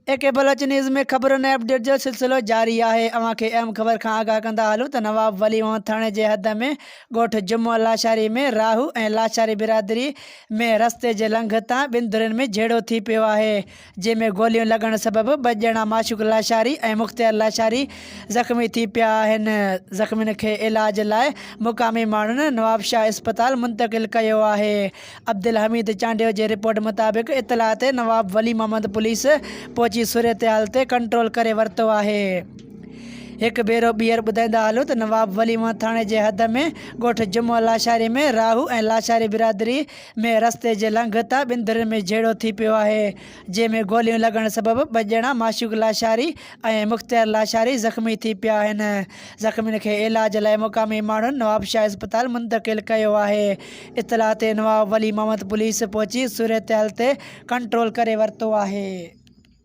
एके Baloch news में खबरों ने अपडेट जो सिलसिलो जारी है। अवां खे अहम खबर खां आगाह कंदा हलूं त नवाब वली मोहम्मद थाणे जे हद में ॻोठ जुम्मो लाशारी में राहू ऐं लाशारी बिरादरी में रस्ते जे लंघतां ॿिनि धुरियुनि में झेड़ो थी पियो आहे, जंहिंमें गोलियूं लॻण सबबि ॿ ॼणा माशूक लाशारी ऐं मुख़्तियार लाशारी ज़ख़्मी थी पिया आहिनि। ज़ख़्मियुनि खे इलाज लाइ मुक़ामी माण्हुनि नवाबशाह अस्पताल मुंतक़िल कयो आहे। अब्दुल हमीद चांडियो जे रिपोर्ट मुताबिक़ इतला ते नवाब वली मोहम्मद पुलिस पहुची सूरत हाल ते कंट्रोल करे वरितो आहे। एक भेरो ॿीहर ॿुधाईंदा हलूं त नवाब वली मोहम्मद थाणे जे हद में ॻोठ जुम्मो लाशारी में राहू ऐं लाशारी बिरादरी में रस्ते जे लंघतां ॿिनि धुरियुनि में झेड़ो थी पियो आहे, जंहिंमें गोलियूं लॻण सबबि ॿ ॼणा माशूक लाशारी ऐं मुख़्तियार लाशारी ज़ख़्मी थी पिया आहिनि। ज़ख़्मियुनि खे इलाज लाइ मुक़ामी माण्हुनि नवाबशाह अस्पताल मुंतक़िल कयो आहे। इतला ते नवाब वली मोहम्मद पुलिस पहुची सूरत हाल ते कंट्रोल करे वरितो आहे।